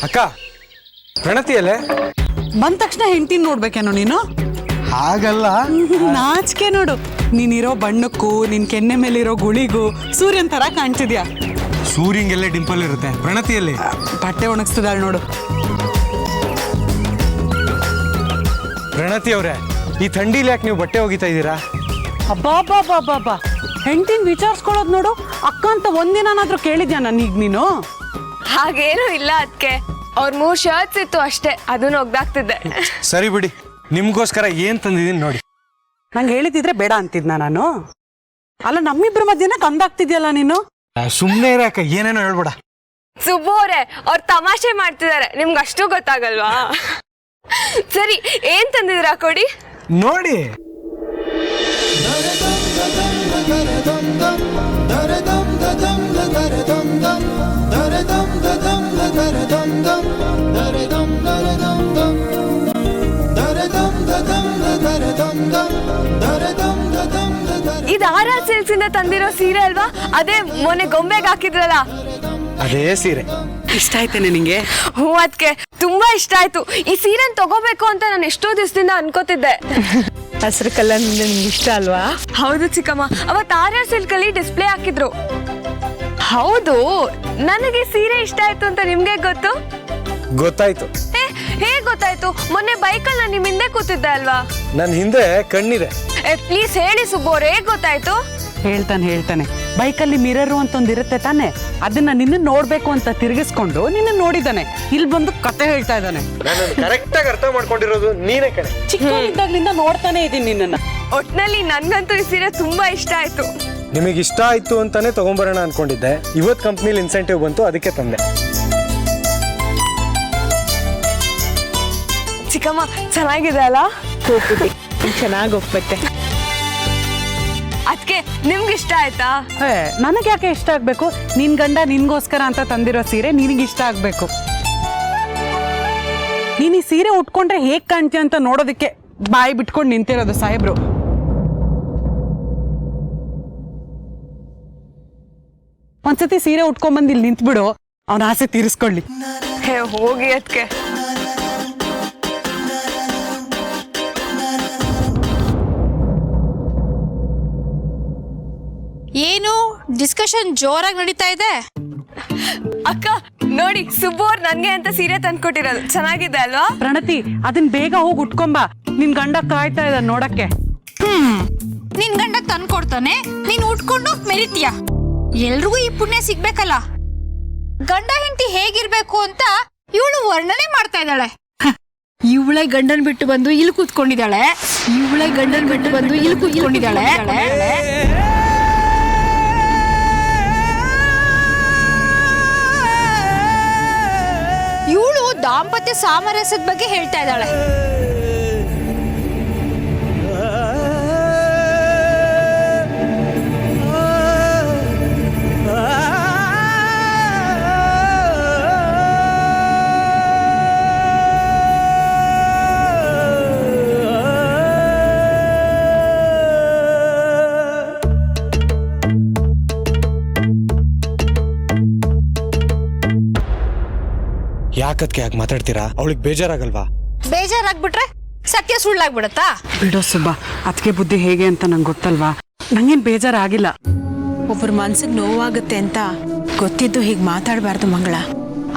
ಅಕ್ಕ ಪ್ರಣತಿ ಅಲ್ಲೇ ಬಂದ ತಕ್ಷಣ ಹೆಂಡತಿನ ನೋಡ್ಬೇಕೇನೋ ನೀನು? ಹಾಗಲ್ಲ, ನಾಚಿಕೆ ನೋಡು. ನೀನಿರೋ ಬಣ್ಣಕ್ಕೂ ನಿನ್ ಕೆನ್ನೆ ಮೇಲಿರೋ ಗುಳಿಗೂ ಸೂರ್ಯನ್ ತರ ಕಾಣ್ತಿದ್ಯಾ. ಸೂರ್ಯಂಗೆಲ್ಲ ಡಿಂಪಲ್ ಇರುತ್ತೆ, ಪ್ರಣತಿಯಲ್ಲಿ ಬಟ್ಟೆ ಒಣಗಿಸ್ತಿದಾಳೆ ನೋಡು. ಪ್ರಣತಿ ಅವ್ರೆ, ಈ ಥಂಡಿಲಿ ಯಾಕೆ ನೀವು ಬಟ್ಟೆ ಒಗಿತಾ ಇದ್ದೀರಾ? ಅಬ್ಬಾ ಹೆಂಡತಿನ ವಿಚಾರಿಸ್ಕೊಳ್ಳೋದು ನೋಡು. ಅಕ್ಕ ಅಂತ ಒಂದಿನಾದ್ರೂ ಕೇಳಿದ್ಯಾ ನನೀಗ ನೀನು? ಹಾಗೇನು ಇಲ್ಲ ಅದಕ್ಕೆ, ಅವ್ರ 3 ಶರ್ಟ್ಸ್ ಇತ್ತು ಅಷ್ಟೇ, ಅದನ್ನ ಒಗ್ದಾಕ್ತಿದ್ದೆ. ಸರಿ ಬಿಡಿ, ನಿಮ್ಗೋಸ್ಕರ ಏನ್ ತಂದಿದ್ದೀನಿ ನೋಡಿ. ನಂಗೆ ಹೇಳಿದಿದ್ರೆ ಬೇಡ ಅಂತಿದ್ನ ನಾನು. ಅಲ್ಲ, ನಮ್ಮಿಬ್ರ ಮಧ್ಯೆನ ಕಂದಾಗ್ತಿದ್ಯಲ್ಲ ನೀನು. ಸುಮ್ಮನೆ ಇರಕ್ಕ, ಏನೇನೋ ಹೇಳ್ಬೇಡ. ಸುಬ್ಬು ಅವ್ರೆ, ಅವ್ರು ತಮಾಷೆ ಮಾಡ್ತಿದ್ದಾರೆ, ನಿಮ್ಗೆ ಅಷ್ಟು ಗೊತ್ತಾಗಲ್ವಾ? ಸರಿ, ಏನ್ ತಂದಿದ್ದೀರಾ ಕೊಡಿ ನೋಡಿ. ಇದು ಆರ್ ಸಿಲ್ಕ್ಸ್ ಇಂದ ತಂದಿರೋ ಸೀರೆ ಅಲ್ವಾ? ಅದೇ ಮೊನ್ನೆ ಗೊಂಬೆಗೆ ಹಾಕಿದ್ರಲ್ಲ, ಅದೇ ಸೀರೆ. ಇಷ್ಟ ಆಯ್ತೇನೆ ನಿಂಗೆ? ಹ್ಞೂ, ಅದಕ್ಕೆ ತುಂಬಾ ಇಷ್ಟ ಆಯ್ತು. ಈ ಸೀರೆನ್ ತಗೋಬೇಕು ಅಂತ ನಾನು ಎಷ್ಟೋ ದಿವಸದಿಂದ ಅನ್ಕೋತಿದ್ದೆ. ಹಸಿರು ಕಲರ್ ನಿಮ್ಗೆ ಇಷ್ಟ ಅಲ್ವಾ? ಹೌದು ಚಿಕ್ಕಮ್ಮ, ಅವತ್ತು ಆರ್ ಸಿಲ್ಕ್ ಅಲ್ಲಿ ಡಿಸ್ಪ್ಲೇ ಹಾಕಿದ್ರು. ಹೌದು, ನನಗೆ ಸೀರೆ ಇಷ್ಟ ಆಯ್ತು ಅಂತ ನಿಮ್ಗೆ ಗೊತ್ತು? ಗೊತ್ತಾಯ್ತು. ಹೇಗ್ ಗೊತ್ತಾಯ್ತು? ಮೊನ್ನೆ ಬೈಕಲ್ಲಿ ನಾನು ನಿಮ್ ಹಿಂದೆ ಕೂತಿದ್ದೆ ಅಲ್ವಾ? ನನ್ನ ಹಿಂದೆ ಕಣ್ಣಿದೆ. ಪ್ಲೀಸ್ ಹೇಳಿ ಸುಬ್ಬು ಅವ್ರೆ, ಹೇಗ್ ಗೊತ್ತಾಯ್ತು? ಹೇಳ್ತಾನೆ. ಬೈಕಲ್ಲಿ ಮಿರರ್ ಅಂತ ಒಂದಿರುತ್ತೆ ತಾನೆ, ಅದನ್ನ ನಿನ್ನ ನೋಡ್ಬೇಕು ಅಂತ ತಿರುಗಿಸ್ಕೊಂಡು ನಿನ್ನ ನೋಡಿದಾನೆ. ಇಲ್ಲಿ ಬಂದು ಕತೆ ಹೇಳ್ತಾ ಇದ್ದಾನೆ. ಕರೆಕ್ಟ್ ಆಗಿ ಅರ್ಥ ಮಾಡ್ಕೊಂಡಿರೋದು ನೀನೇ ಕಣೆ. ಚಿಕ್ಕವನಿದ್ದಾಗ್ಲಿಂದ ನೋಡ್ತಾನೆ ಇದೀನಿ ನಿನ್ನ. ಒಟ್ನಲ್ಲಿ ನನ್ಗಂತೂ ಈ ಸೀರೆ ತುಂಬಾ ಇಷ್ಟ ಆಯ್ತು. ನಿಮಗೆ ಇಷ್ಟ ಆಯ್ತು ಅಂತಾನೆ ತಗೊಂಬರೋಣ ಅನ್ಕೊಂಡಿದ್ದೆ. ಇವತ್ತು ಕಂಪ್ನಿಲಿ ಇನ್ಸೆಂಟಿವ್ ಬಂತು, ಅದಕ್ಕೆ ತಂದೆ. ಚಿಕ್ಕಮ್ಮ ಚೆನ್ನಾಗಿದೆ ಅಲ್ಲ? ಚೆನ್ನಾಗಿ ಒಪ್ಪತ್ತೆ. ಅದಕ್ಕೆ ನಿಮ್ಗೆ ಇಷ್ಟ ಆಯ್ತಾ? ನನಗೆ ಯಾಕೆ ಇಷ್ಟ ಆಗ್ಬೇಕು? ನಿನ್ ಗಂಡ ನಿನ್ಗೋಸ್ಕರ ಅಂತ ತಂದಿರೋ ಸೀರೆ ನಿನಗೆ ಇಷ್ಟ ಆಗ್ಬೇಕು. ನೀನ್ ಈ ಸೀರೆ ಉಟ್ಕೊಂಡ್ರೆ ಹೇಗ್ ಕಾಣ್ತೀಯ ಅಂತ ನೋಡೋದಕ್ಕೆ ಬಾಯಿ ಬಿಟ್ಕೊಂಡು ನಿಂತಿರೋದು ಸಾಹೇಬ್ರು. ಒಂದ್ಸತಿ ಸೀರೆ ಉಟ್ಕೊಂಡ್ಬಂದು ಇಲ್ಲಿ ನಿಂತ್ಬಿಡು, ಅವನ ಆಸೆ ತೀರಿಸ್ಕೊಳ್ಳಿ. ಹೋಗಿ ಅದಕ್ಕೆ. ಏನು ಡಿಸ್ಕಷನ್ ಜೋರಾಗಿ ನಡೀತಾ ಇದೆ? ಅಕ್ಕ ನೋಡಿ, ಸುಬ್ಬು ಅವ್ರು ನನ್ಗೆ ಅಂತ ಸೀರೆ ತಂದ್ಕೊಟ್ಟಿರೋದು ಚೆನ್ನಾಗಿದೆ ಅಲ್ವಾ? ಪ್ರಣತಿ, ಅದನ್ ಬೇಗ ಹೋಗಿ ಉಟ್ಕೊಂಬಾ, ನಿನ್ ಗಂಡ ಕಾಯ್ತಾ ಇದ್ದ ನೋಡಕ್ಕೆ. ನಿನ್ ಗಂಡ ತಂದ್ಕೊಡ್ತಾನೆ, ನೀನ್ ಉಟ್ಕೊಂಡು ಮೆರಿತೀಯ. ಎಲ್ರಿಗೂ ಈ ಪುಣ್ಯ ಸಿಗ್ಬೇಕಲ್ಲ. ಗಂಡ ಹೆಂಡತಿ ಹೇಗಿರ್ಬೇಕು ಅಂತ ಇವಳು ವರ್ಣನೆ ಮಾಡ್ತಾ ಇದ್ದಾಳೆ. ಇವಳೆ ಗಂಡನ್ ಬಿಟ್ಟು ಬಂದು ಇಲ್ಲಿ ಕೂತ್ಕೊಂಡಿದ್ದಾಳೆ. ಇವಳು ದಾಂಪತ್ಯ ಸಾಮರಸ್ಯದ ಬಗ್ಗೆ ಹೇಳ್ತಾ ಇದ್ದಾಳೆ. ಯಾಕದ್ಕೆ ಯಾಕೆ ಮಾತಾಡ್ತೀರಾ? ಅವಳಿಗೆ ಬೇಜಾರಾಗಲ್ವಾ? ಬೇಜಾರಾಗ್ಬಿಟ್ರೆ ಸತ್ಯ ಸುಳ್ಳಾಗ್ಬಿಡತ್ತಾ? ಬಿಡೋ ಸುಬ್ಬ, ಅದಕ್ಕೆ ಬುದ್ಧಿ ಹೇಗೆ ಅಂತ ನಂಗೆ ಗೊತ್ತಲ್ವಾ. ನಂಗೇನ್ ಬೇಜಾರಾಗಿಲ್ಲ. ಒಬ್ಬರ ಮನ್ಸಿಗೆ ನೋವಾಗುತ್ತೆ ಅಂತ ಗೊತ್ತಿದ್ದು ಹೀಗೆ ಮಾತಾಡಬಾರ್ದು ಮಂಗಳ.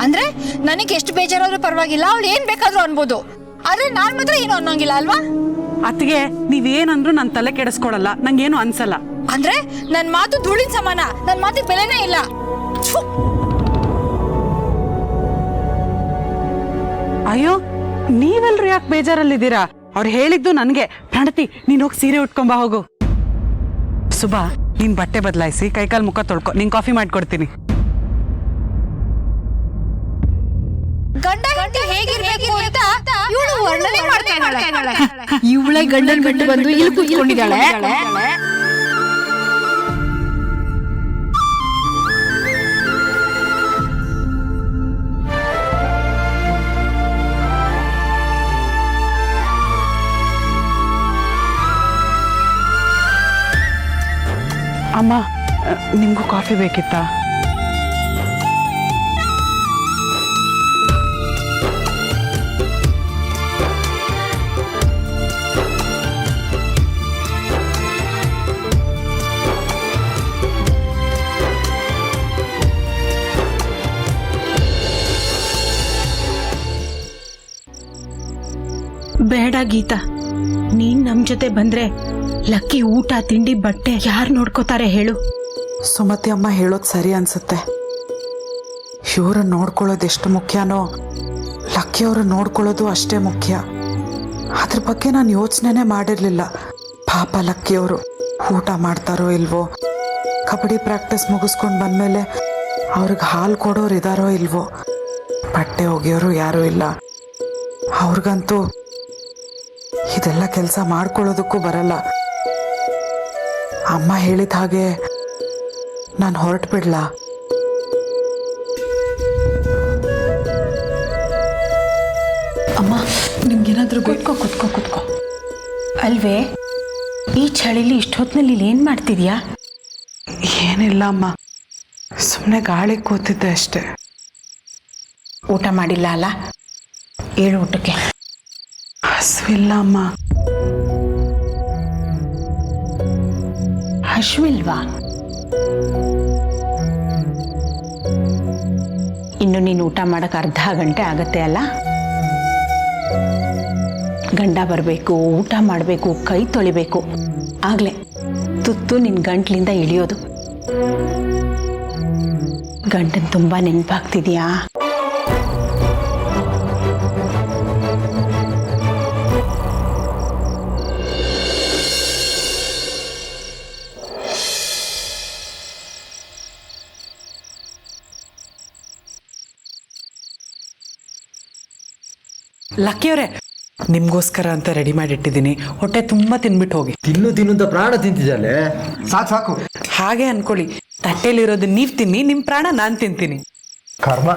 ಅಂದ್ರೆ ನನಗೆ ಎಷ್ಟು ಬೇಜಾರಾದ್ರೂ ಪರವಾಗಿಲ್ಲ, ಅವಳು ಏನ್ ಬೇಕಾದ್ರೂ ಅನ್ಬೋದು. ಆದ್ರೆ ನಾನ್ ಮಾತ್ರ ಏನು ಅನ್ನೋಂಗಿಲ್ಲ ಅಲ್ವಾ? ಅತ್ತಿಗೆ, ನೀವೇನಂದ್ರು ನನ್ ತಲೆ ಕೆಡಿಸ್ಕೊಳಲ್ಲ, ನಂಗೇನು ಅನ್ಸಲ್ಲ. ಅಂದ್ರೆ ನನ್ ಮಾತು ಧೂಳಿನ ಸಮಾನ, ನನ್ ಮಾತಿಗೆ ಬೆಲೆನೇ ಇಲ್ಲ. ಅಯ್ಯೋ, ನೀವೆಲ್ರು ಯಾಕೆ ಬೇಜಾರಲ್ಲಿದ್ದೀರಾ? ಅವ್ರು ಹೇಳಿದ್ದು ನನ್ಗೆ. ಪ್ರಣತಿ, ನೀನ್ ಹೋಗಿ ಸೀರೆ ಉಟ್ಕೊಂಬಾ ಹೋಗು. ಸುಬಾ, ನೀನ್ ಬಟ್ಟೆ ಬದಲಾಯಿಸಿ ಕೈಕಾಲ್ ಮುಖ ತೊಳ್ಕೊ, ನಿನ್ ಕಾಫಿ ಮಾಡ್ಕೊಡ್ತೀನಿ. ಗಂಡ ಹೆಂಡತಿ ಹೇಗಿರ್ಬೇಕು ಅಂತ ಇವಳು ವರ್ಣನೆ ಮಾಡ್ತಾ ಇದ್ದಾಳೆ. ಇವಳೆ ಗಂಡನ್ ಬಿಟ್ಟು ಬಂದು ಇಲ್ಲಿ ಕೂತ್ಕೊಂಡಿದ್ದಾಳೆ. ಅಮ್ಮ, ನಿಮ್ಗೂ ಕಾಫಿ ಬೇಕಿತ್ತಾ? ಬೇಡ ಗೀತಾ, ನೀನ್ ನಮ್ ಜೊತೆ ಬಂದ್ರೆ ಲಕ್ಕಿ ಊಟ ತಿಂಡಿ ಬಟ್ಟೆ ಯಾರು ನೋಡ್ಕೋತಾರೆ ಹೇಳು? ಸುಮತಿ ಅಮ್ಮ ಹೇಳೋದು ಸರಿ ಅನ್ಸುತ್ತೆ. ಇವ್ರನ್ನ ನೋಡ್ಕೊಳ್ಳೋದು ಎಷ್ಟು ಮುಖ್ಯನೋ ಲಕ್ಕಿ ಅವ್ರನ್ನ ನೋಡ್ಕೊಳ್ಳೋದು ಅಷ್ಟೇ ಮುಖ್ಯ. ಅದ್ರ ಬಗ್ಗೆ ನಾನು ಯೋಚನೆನೇ ಮಾಡಿರ್ಲಿಲ್ಲ. ಪಾಪ ಲಕ್ಕಿ ಅವರು ಊಟ ಮಾಡ್ತಾರೋ ಇಲ್ವೋ, ಕಬಡ್ಡಿ ಪ್ರಾಕ್ಟೀಸ್ ಮುಗಿಸ್ಕೊಂಡು ಬಂದಮೇಲೆ ಅವ್ರಿಗೆ ಹಾಲು ಕೊಡೋರು ಇದಾರೋ ಇಲ್ವೋ, ಬಟ್ಟೆ ಒಗೆಯೋರು ಯಾರೂ ಇಲ್ಲ. ಅವ್ರಿಗಂತೂ ಇದೆಲ್ಲ ಕೆಲಸ ಮಾಡ್ಕೊಳ್ಳೋದಕ್ಕೂ ಬರಲ್ಲ. ಅಮ್ಮ ಹೇಳಿದ ಹಾಗೆ ನಾನು ಹೊರಟು ಬಿಡ್ಲಾ? ಅಮ್ಮ, ನಿಮ್ಗೇನಾದ್ರೂ ಕುತ್ಕೋ. ಅಲ್ವೇ, ಈ ಚಳಿಲಿ ಇಷ್ಟೊತ್ತಿನಲ್ಲಿ ಇಲ್ಲಿ ಏನ್ ಮಾಡ್ತಿದ್ಯಾ? ಏನಿಲ್ಲ ಅಮ್ಮ, ಸುಮ್ಮನೆ ಗಾಳಿ ಕೂತಿದ್ದೆ ಅಷ್ಟೆ. ಊಟ ಮಾಡಿಲ್ಲ ಅಲ್ಲ? ಏಳು ಊಟಕ್ಕೆ. ಹಸುವಿಲ್ಲ ಅಮ್ಮ. ಹಶ್ವಿಲ್ವಾ? ಇನ್ನು ನೀನು ಊಟ ಮಾಡಕ್ ಅರ್ಧ ಗಂಟೆ ಆಗತ್ತೆ ಅಲ್ಲ? ಗಂಡ ಬರಬೇಕು, ಊಟ ಮಾಡಬೇಕು, ಕೈ ತೊಳಿಬೇಕು, ಆಗ್ಲೇ ತುತ್ತು ನಿನ್ ಗಂಟ್ಲಿಂದ ಇಳಿಯೋದು. ಗಂಡನ್ ತುಂಬಾ ನೆನಪಾಗ್ತಿದ್ಯಾ? ಲಕ್ಕಿಯವರೇ, ನಿಮ್ಗೋಸ್ಕರ ಅಂತ ರೆಡಿ ಮಾಡಿಟ್ಟಿದ್ದೀನಿ. ಹೊಟ್ಟೆ ತುಂಬ ತಿನ್ಬಿಟ್ಟು ಹೋಗಿ. ತಿನ್ನು ಅಂತ ಪ್ರಾಣ ತಿಂತಿದ್ದಲ್ಲೇ. ಸಾಕು ಹಾಗೆ ಅನ್ಕೊಳ್ಳಿ, ತಟ್ಟೆಲಿರೋದು ನೀವು ತಿನ್ನಿ, ನಿಮ್ಮ ಪ್ರಾಣ ನಾನು ತಿಂತೀನಿ. ಕರ್ಮ.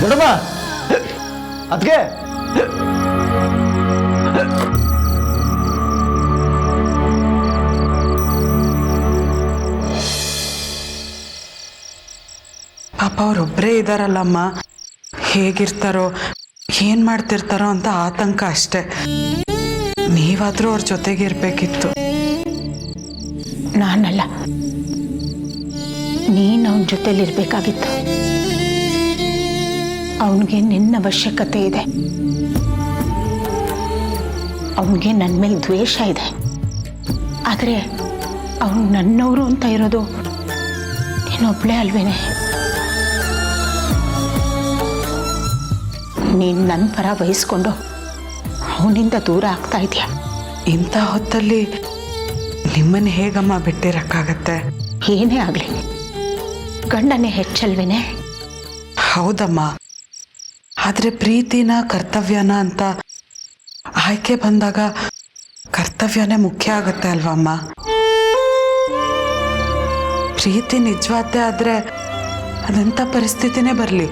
ದೊಡಮ್ಮ, ಅದಕ್ಕೆ ಪಾಪ ಅವರೊಬ್ಬರೇ ಇದ್ದಾರಲ್ಲಮ್ಮ, ಹೇಗಿರ್ತಾರೋ ಏನು ಮಾಡ್ತಿರ್ತಾರೋ ಅಂತ ಆತಂಕ ಅಷ್ಟೆ. ನೀವಾದರೂ ಅವ್ರ ಜೊತೆಗಿರ್ಬೇಕಿತ್ತು. ನಾನಲ್ಲ, ನೀನು ಅವನ ಜೊತೆಲಿರ್ಬೇಕಾಗಿತ್ತು. ಅವನಿಗೆ ನಿನ್ನ ಅವಶ್ಯಕತೆ ಇದೆ. ಅವನಿಗೆ ನನ್ನ ಮೇಲೆ ದ್ವೇಷ ಇದೆ. ಆದರೆ ಅವನು ನನ್ನವರು ಅಂತ ಇರೋದು ನೀನೊಬ್ಳೇ ಅಲ್ವೇನೆ. ನೀನು ನನ್ನ ಪರ ವಹಿಸ್ಕೊಂಡು ಅವನಿಂದ ದೂರ ಆಗ್ತಾ ಇದೆಯಾ? ಇಂಥ ಹೊತ್ತಲ್ಲಿ ನಿಮ್ಮನ್ನು ಹೇಗಮ್ಮ ಬಿಟ್ಟಿರಕ್ಕಾಗತ್ತೆ? ಏನೇ ಆಗಲಿ ಗಂಡನೇ ಹೆಚ್ಚಲ್ವೇನೆ. ಹೌದಮ್ಮ, ಆದರೆ ಪ್ರೀತಿನ ಕರ್ತವ್ಯನ ಅಂತ ಆಯ್ಕೆ ಬಂದಾಗ ಕರ್ತವ್ಯನೇ ಮುಖ್ಯ ಆಗುತ್ತೆ ಅಲ್ವಮ್ಮ? ಪ್ರೀತಿ ನಿಜವಾದ್ದೇ ಆದರೆ ಅದಂಥ ಪರಿಸ್ಥಿತಿನೇ ಬರಲಿ,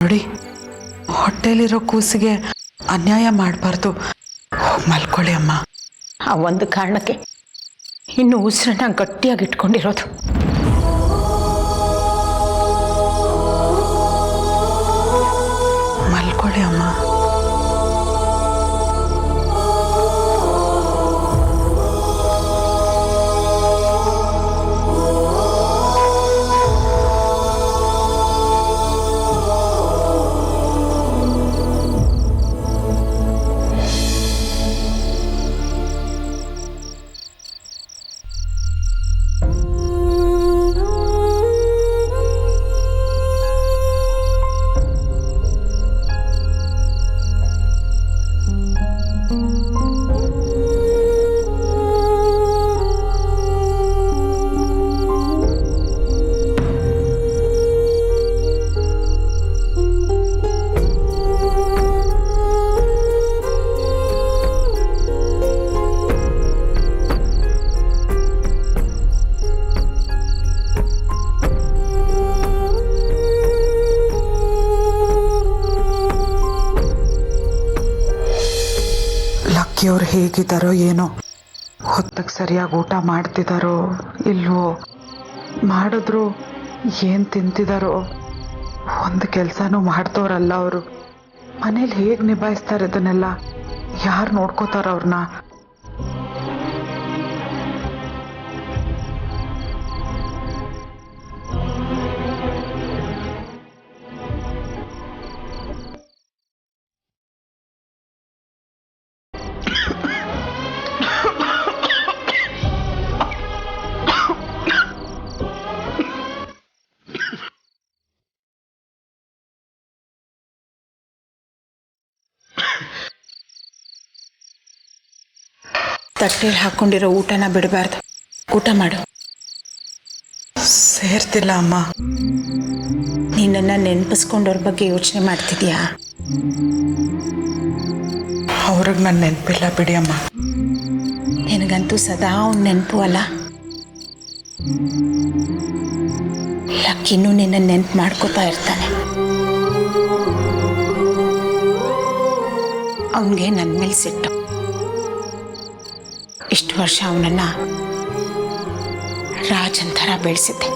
ನೋಡಿ, ಹೊಟ್ಟೆಲಿರೋ ಕೂಸಿಗೆ ಅನ್ಯಾಯ ಮಾಡಬಾರ್ದು. ಮಲ್ಕೊಳ್ಳಿ ಅಮ್ಮ. ಆ ಒಂದು ಕಾರಣಕ್ಕೆ ಇನ್ನು ಉಸಿರನ್ನ ಗಟ್ಟಿಯಾಗಿ ಇಟ್ಕೊಂಡಿರೋದು. ಮಲ್ಕೊಳ್ಳಿ ಅಮ್ಮ. ಲಕ್ಕಿಯವ್ರು ಹೇಗಿದ್ದಾರೋ ಏನೋ, ಹೊತ್ತಕ್ಕೆ ಸರಿಯಾಗಿ ಊಟ ಮಾಡ್ತಿದ್ದಾರೋ ಇಲ್ವೋ, ಮಾಡಿದ್ರು ಏನು ತಿಂತಿದ್ದಾರೋ, ಒಂದು ಕೆಲಸನೂ ಮಾಡ್ತವ್ರಲ್ಲ ಅವರು. ಮನೇಲಿ ಹೇಗೆ ನಿಭಾಯಿಸ್ತಾರೆ ಇದನ್ನೆಲ್ಲ? ಯಾರು ನೋಡ್ಕೋತಾರ ಅವ್ರನ್ನ? ತಟ್ಟೆಲಿ ಹಾಕ್ಕೊಂಡಿರೋ ಊಟನ ಬಿಡಬಾರ್ದು. ಊಟ ಮಾಡು. ಸೇರ್ತಿಲ್ಲ ಅಮ್ಮ. ನಿನ್ನನ್ನು ನೆನಪಿಸ್ಕೊಂಡವ್ರ ಬಗ್ಗೆ ಯೋಚನೆ ಮಾಡ್ತಿದ್ಯಾ? ಅವ್ರಿಗೆ ನನ್ನ ನೆನಪಿಲ್ಲ ಬಿಡಿ ಅಮ್ಮ. ನಿನಗಂತೂ ಸದಾ ಅವ್ನ ನೆನಪು ಅಲ್ಲ. ಲಕ್ಕಿನೂ ನಿನ್ನ ನೆನಪು ಮಾಡ್ಕೋತಾ ಇರ್ತಾನೆ. ಅವನಿಗೆ ನನ್ನ ಮೇಲೆ ಸಿಟ್ಟು. ಇಷ್ಟು ವರ್ಷ ಅವನನ್ನು ರಾಜನ್ ಥರ ಬೆಳೆಸಿದ್ದೆ.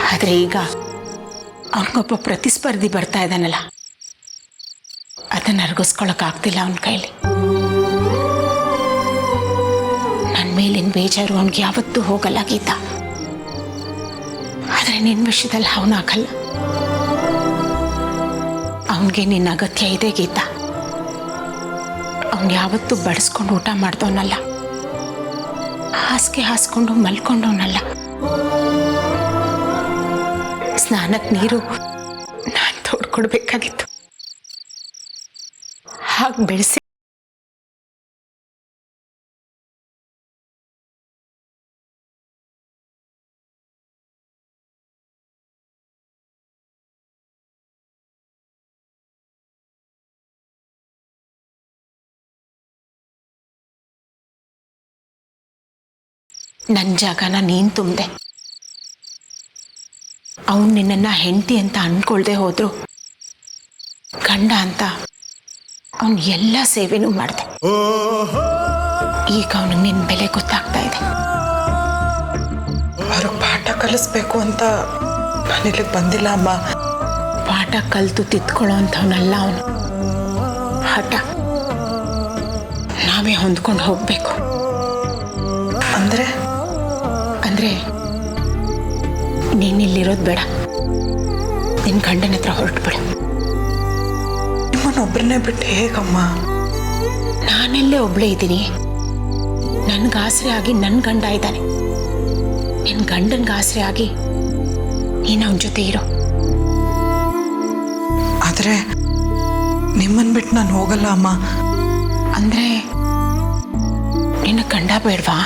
ಆದರೆ ಈಗ ಅವನಿಗೊಬ್ಬ ಪ್ರತಿಸ್ಪರ್ಧಿ ಬರ್ತಾ ಇದ್ದಾನಲ್ಲ, ಅದನ್ನು ಅರ್ಗಿಸ್ಕೊಳಕ್ಕಾಗ್ತಿಲ್ಲ ಅವನ ಕೈಲಿ. ನನ್ನ ಮೇಲಿನ ಬೇಜಾರು ಅವನಿಗೆ ಯಾವತ್ತೂ ಹೋಗಲ್ಲ ಗೀತಾ. ಆದರೆ ನಿನ್ನ ವಿಷಯದಲ್ಲಿ ಅವನಾಗಲ್ಲ. ಅವನಿಗೆ ನಿನ್ನ ಅಗತ್ಯ ಇದೆ ಗೀತಾ. ಅವನು ಯಾವತ್ತೂ ಬಡಿಸ್ಕೊಂಡು ಊಟ ಮಾಡ್ದವನಲ್ಲ, ಹಾಸಿಗೆ ಹಾಸ್ಕೊಂಡು ಮಲ್ಕೊಂಡವನಲ್ಲ. ಸ್ನಾನಕ್ಕೆ ನೀರು ನಾನು ತೋಡ್ಕೊಡ್ಬೇಕಾಗಿತ್ತು. ಹಾಗೆ ಬೆಳೆಸಿ ನನ್ನ ಜಾಗನ ನೀನು ತುಂಬಿದೆ. ಅವನು ನಿನ್ನನ್ನು ಹೆಂಡತಿ ಅಂತ ಅಂದ್ಕೊಳ್ದೆ ಹೋದ್ರು ಗಂಡ ಅಂತ ಅವನು ಎಲ್ಲ ಸೇವೆನೂ ಮಾಡಿದೆ. ಈಗ ಅವನಿಗೆ ನಿನ್ನ ಬೆಲೆ ಗೊತ್ತಾಗ್ತಾ ಇದೆ. ಅವ್ರಿಗೆ ಪಾಠ ಕಲಿಸ್ಬೇಕು ಅಂತ ನಾನು ಇಲ್ಲಿಗೆ ಬಂದಿಲ್ಲ ಅಮ್ಮ. ಪಾಠ ಕಲಿತು ತಿದ್ಕೊಳ್ಳೋ ಅಂಥವನಲ್ಲ ಅವನು. ಹಠ ನಾವೇ ಹೊಂದ್ಕೊಂಡು ಹೋಗಬೇಕು. ಅಂದರೆ ಅಂದರೆ ನೀನಿಲ್ಲಿರೋದು ಬೇಡ, ನಿನ್ನ ಗಂಡನ ಹತ್ರ ಹೊರಟುಬಿಡು. ನಿಮ್ಮನ್ನೊಬ್ಬರನ್ನೇ ಬಿಟ್ಟು ಹೇಗಮ್ಮ? ನಾನೆಲ್ಲೇ ಒಬ್ಳೇ ಇದ್ದೀನಿ. ನನ್ಗೆ ಆಸರೆ ಆಗಿ ನನ್ನ ಗಂಡ ಇದ್ದಾನೆ. ನಿನ್ನ ಗಂಡನಿಗೆ ಆಸರೆ ಆಗಿ ನೀನು ಅವನ ಜೊತೆ ಇರೋ. ಆದರೆ ನಿಮ್ಮನ್ನು ಬಿಟ್ಟು ನಾನು ಹೋಗಲ್ಲ ಅಮ್ಮ. ಅಂದರೆ ನಿನ್ನ ಗಂಡ ಬೇಡವಾ?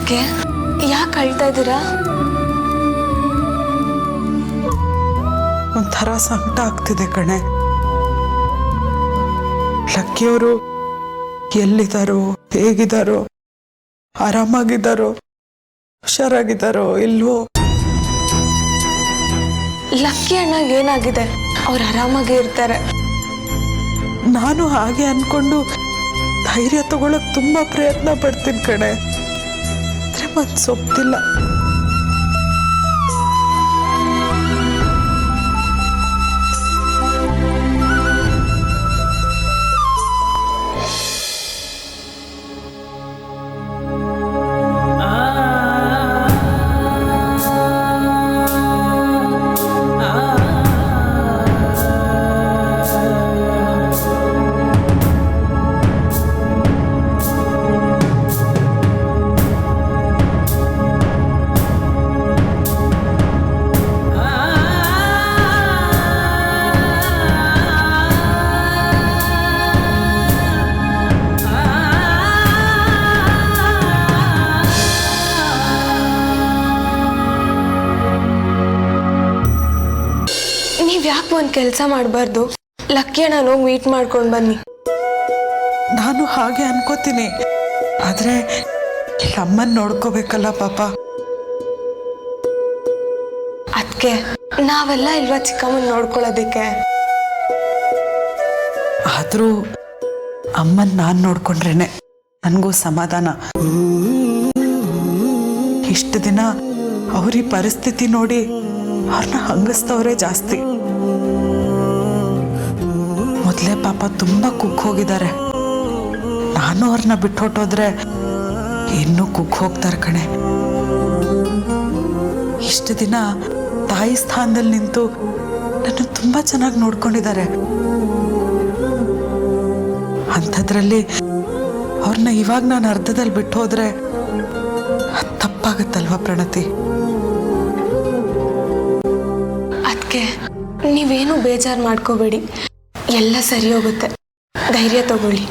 ಅದಕ್ಕೆ ಯಾಕೆ ಅಳ್ತಾ ಇದ್ದೀರಾ? ಒಂಥರ ಸಂಕಟ ಆಗ್ತಿದೆ ಕಣೆ. ಲಕ್ಕಿಯವರು ಎಲ್ಲಿದ್ದಾರೋ, ಹೇಗಿದ್ದಾರೋ, ಆರಾಮಾಗಿದ್ದಾರೋ, ಹುಷಾರಾಗಿದ್ದಾರೋ ಇಲ್ವೋ? ಲಕ್ಕಿ ಅಣ್ಣಗೆ ಏನಾಗಿದೆ? ಅವ್ರು ಆರಾಮಾಗೇ ಇರ್ತಾರೆ. ನಾನು ಹಾಗೆ ಅನ್ಕೊಂಡು ಧೈರ್ಯ ತಗೊಳಕ್ ತುಂಬಾ ಪ್ರಯತ್ನ ಪಡ್ತೀನಿ ಕಣೆ. ಆದ್ರೆ ಮನ್ಸೊಪ್ತಿಲ್ಲ. ಯಾಕೆ ಒಂದು ಕೆಲಸ ಮಾಡಬಾರ್ದು? ಲಕ್ಕಿ ಅಣ್ಣ ಹೋಗಿ ಮೀಟ್ ಮಾಡ್ಕೊಂಡು ಬನ್ನಿ. ನಾನು ಹಾಗೆ ಅನ್ಕೋತೀನಿ. ಆದ್ರೆ ಅಮ್ಮನ್ ನೋಡ್ಕೋಬೇಕಲ್ಲ ಪಾಪ. ಅದಕ್ಕೆ ನಾವೆಲ್ಲ ಇಲ್ವಾ ಚಿಕ್ಕಮ್ಮನ ನೋಡ್ಕೊಳ್ಳೋದಕ್ಕೆ? ಆದ್ರೂ ಅಮ್ಮನ್ ನಾನ್ ನೋಡ್ಕೊಂಡ್ರೇನೆ ನನಗೂ ಸಮಾಧಾನ. ಇಷ್ಟು ದಿನ ಅವ್ರ ಪರಿಸ್ಥಿತಿ ನೋಡಿ ಅವ್ರನ್ನ ಹಂಗಸ್ತವ್ರೆ ಜಾಸ್ತಿ. ಮೊದಲೇ ಪಾಪ ತುಂಬಾ ಕುಕ್ ಹೋಗಿದ್ದಾರೆ. ನಾನು ಅವ್ರನ್ನ ಬಿಟ್ಟು ಹೊಟ್ಟೋದ್ರೆ ಇನ್ನೂ ಕುಕ್ ಹೋಗ್ತಾರೆ ಕಣೆ. ಇಷ್ಟು ದಿನ ತಾಯಿ ಸ್ಥಾನದಲ್ಲಿ ನಿಂತು ನನ್ನ ತುಂಬಾ ಚೆನ್ನಾಗಿ ನೋಡ್ಕೊಂಡಿದ್ದಾರೆ. ಅಂಥದ್ರಲ್ಲಿ ಅವ್ರನ್ನ ಇವಾಗ ನಾನು ಅರ್ಧದಲ್ಲಿ ಬಿಟ್ಟು ಹೋದ್ರೆ ತಪ್ಪಾಗತ್ತಲ್ವಾ ಪ್ರಣತಿ? ಅದಕ್ಕೆ ನೀವೇನು ಬೇಜಾರು ಮಾಡ್ಕೋಬೇಡಿ, ಎಲ್ಲ ಸರಿ ಹೋಗುತ್ತೆ. ಧೈರ್ಯ ತಗೊಳ್ಳಿ.